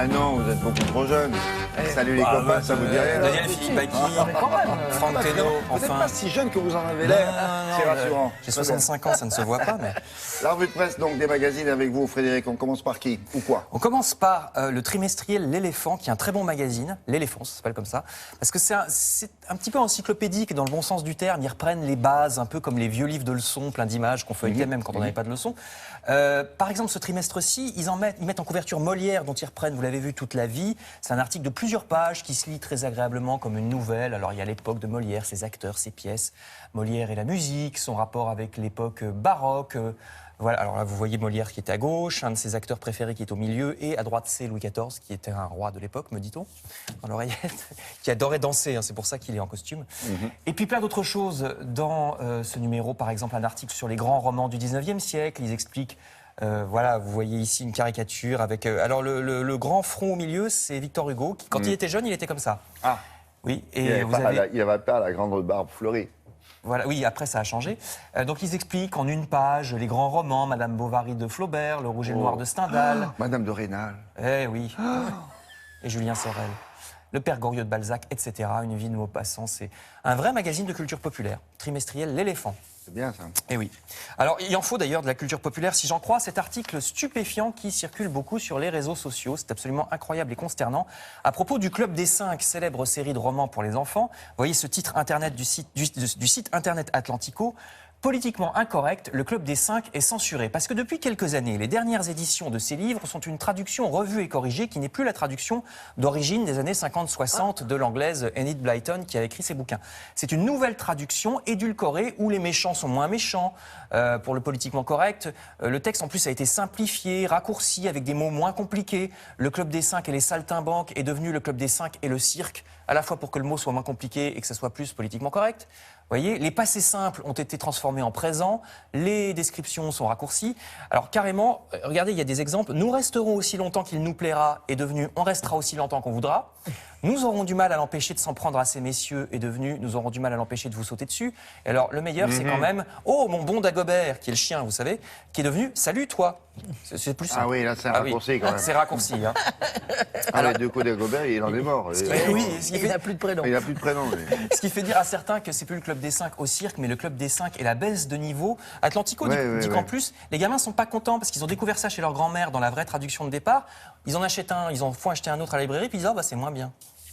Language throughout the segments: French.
Ah non, vous êtes beaucoup trop jeune. Salut les copains, ça vous dit rien? Daniel Philippe Baki, Franck Teno, Vous n'êtes enfin. pas si jeune que vous en avez l'air. C'est rassurant. J'ai 65 ans, ça ne se voit pas, mais. La revue de presse donc des magazines avec vous, Frédéric. On commence par qui ou quoi? On commence par le trimestriel L'Éléphant, qui est un très bon magazine. L'Éléphant, ça s'appelle comme ça. Parce que c'est un petit peu encyclopédique dans le bon sens du terme. Ils reprennent les bases, un peu comme les vieux livres de leçons, plein d'images qu'on feuilletait même quand on n'avait pas de leçons. Par exemple, ce trimestre-ci, ils mettent en couverture Molière, dont ils reprennent, vous l'avez vu, toute la vie. C'est un article de plusieurs pages qui se lit très agréablement comme une nouvelle. Alors, il y a l'époque de Molière, ses acteurs, ses pièces. Molière et la musique, son rapport avec l'époque baroque. Voilà, alors là, vous voyez Molière qui était à gauche, un de ses acteurs préférés qui est au milieu, et à droite, c'est Louis XIV, qui était un roi de l'époque, me dit-on, dans l'oreillette, qui adorait danser, hein, c'est pour ça qu'il est en costume. Et puis plein d'autres choses dans ce numéro, par exemple un article sur les grands romans du 19e siècle, ils expliquent, voilà, vous voyez ici une caricature avec... alors le grand front au milieu, c'est Victor Hugo, qui, quand il était jeune, il était comme ça. Ah, oui, il et vous avez... n'avait pas la grande barbe fleurie. Voilà, oui, après ça a changé. Donc ils expliquent en une page les grands romans, Madame Bovary de Flaubert, Le Rouge et le Noir de Stendhal. Madame de Rênal. Eh oui. Et Julien Sorel. Le Père Goriot de Balzac, etc. Une vie de Maupassant. C'est un vrai magazine de culture populaire. Trimestriel L'Éléphant. C'est bien ça. Eh oui. Alors, il en faut d'ailleurs de la culture populaire, si j'en crois cet article stupéfiant qui circule beaucoup sur les réseaux sociaux. C'est absolument incroyable et consternant. À propos du Club des 5, célèbre série de romans pour les enfants, vous voyez ce titre internet du site internet Atlantico. Politiquement incorrect, le Club des 5 est censuré. Parce que depuis quelques années, les dernières éditions de ces livres sont une traduction revue et corrigée qui n'est plus la traduction d'origine des années 50-60 de l'anglaise Enid Blyton qui a écrit ces bouquins. C'est une nouvelle traduction édulcorée où les méchants sont moins méchants. Pour le politiquement correct, le texte en plus a été simplifié, raccourci avec des mots moins compliqués. Le Club des 5 et les saltimbanques est devenu le Club des 5 et le cirque, à la fois pour que le mot soit moins compliqué et que ça soit plus politiquement correct. Vous voyez, les passés simples ont été transformés en présent, les descriptions sont raccourcies. Alors carrément, regardez, il y a des exemples. Nous resterons aussi longtemps qu'il nous plaira est devenu on restera aussi longtemps qu'on voudra. Nous aurons du mal à l'empêcher de s'en prendre à ces messieurs est devenu nous aurons du mal à l'empêcher de vous sauter dessus. Et alors le meilleur, c'est quand même oh mon bon Dagobert, qui est le chien, vous savez, qui est devenu salut toi. C'est plus simple. Ah oui, là c'est un raccourci quand même. C'est raccourci. Hein. Alors, les deux coups Dagobert, il en est mort. Oui, Il n'a plus de prénom. Il n'a plus de prénom. Lui. Ce qui fait dire à certains que c'est plus le Club des 5 au cirque, mais le Club des 5 et la baisse de niveau. Atlantico dit qu'en plus, les gamins sont pas contents parce qu'ils ont découvert ça chez leur grand-mère dans la vraie traduction de départ. Ils en achètent un, ils en font acheter un autre à la librairie, puis ils disent ah, bah, c'est moins bien.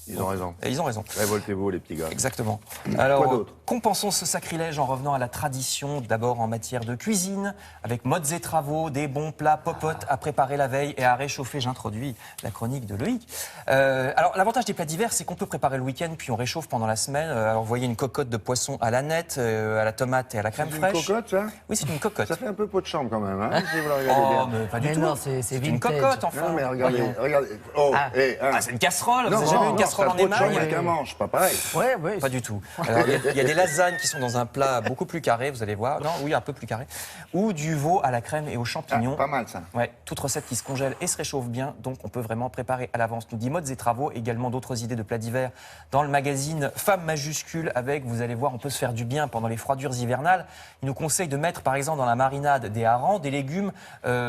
Ils ont raison. Et ils ont raison. Révoltez-vous, les petits gars. Exactement. Quoi Alors, d'autre? compensons ce sacrilège en revenant à la tradition, d'abord en matière de cuisine, avec modes et travaux, des bons plats popotes à préparer la veille et à réchauffer. J'introduis la chronique de Loïc. Alors, l'avantage des plats d'hiver, c'est qu'on peut préparer le week-end, puis on réchauffe pendant la semaine. Alors, vous voyez une cocotte de poisson à l'aneth, à la tomate et à la crème fraîche. C'est une cocotte, ça? Oui, c'est une cocotte. Ça fait un peu pot de chambre quand même, hein, si vous la regardez Oh, bien. mais pas du Mais tout. non, c'est une vintage. cocotte, enfin. Non, mais regardez, Voyons. regardez. Oh, Ah, c'est une casserole. Vous avez jamais vu une casserole en pot de chambre émail? avec un manche, pas pareil. Ouais, ouais. Pas du tout. Alors, il y a des lasagnes qui sont dans un plat beaucoup plus carré, vous allez voir. Non, oui, un peu plus carré. Ou du veau à la crème et aux champignons. Pas mal ça. Ouais, toute recette qui se congèle et se réchauffe bien, donc on peut vraiment préparer à l'avance. Nous dit modes et travaux, également d'autres idées de plats d'hiver dans le magazine Femmes majuscules avec, vous allez voir, on peut se faire du bien pendant les froidures hivernales. Il nous conseille de mettre par exemple dans la marinade des harengs, des légumes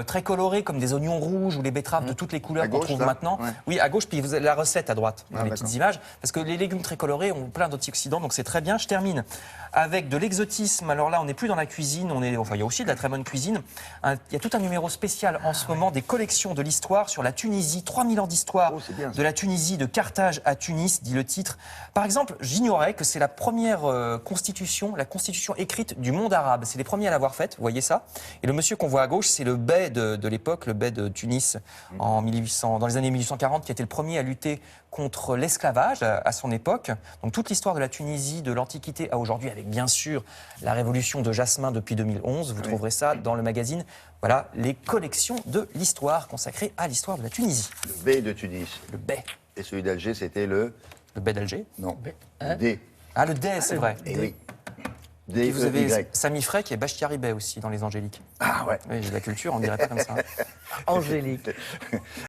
très colorés comme des oignons rouges ou les betteraves de toutes les couleurs qu'on gauche, trouve là? maintenant. Ouais. Oui, à gauche, puis vous avez la recette à droite, Ah, les d'accord. petites images, parce que les légumes très colorés ont plein d'antioxydants, donc c'est très bien. Je termine avec de l'exotisme. Alors là, on n'est plus dans la cuisine, enfin, il y a aussi de la très bonne cuisine. Il y a tout un numéro spécial en ce moment des collections de l'histoire sur la Tunisie, 3000 ans d'histoire Oh, c'est bien, ça. de la Tunisie, de Carthage à Tunis, dit le titre. Par exemple, j'ignorais que c'est la première constitution, la constitution écrite du monde arabe. C'est les premiers à l'avoir faite, vous voyez ça. Et le monsieur qu'on voit à gauche, c'est le bey de l'époque, le bey de Tunis dans les années 1840, qui a été le premier à lutter contre l'esclavage à son époque. Donc toute l'histoire de la Tunisie, de l'Antiquité à aujourd'hui, avec bien sûr la révolution de Jasmin depuis 2011. Vous trouverez ça dans le magazine. Voilà, les collections de l'histoire consacrées à l'histoire de la Tunisie. Le B de Tunis. Le bey. Et celui d'Alger, c'était le... Le bey d'Alger. Non, Hein? D. Ah, le D, c'est vrai. Et oui. Et vous avez D-E-Y. Sami Frey qui est Bachtiari Bey aussi dans Les Angéliques. Ah ouais. Oui, j'ai de la culture, on ne dirait pas comme ça. Angélique.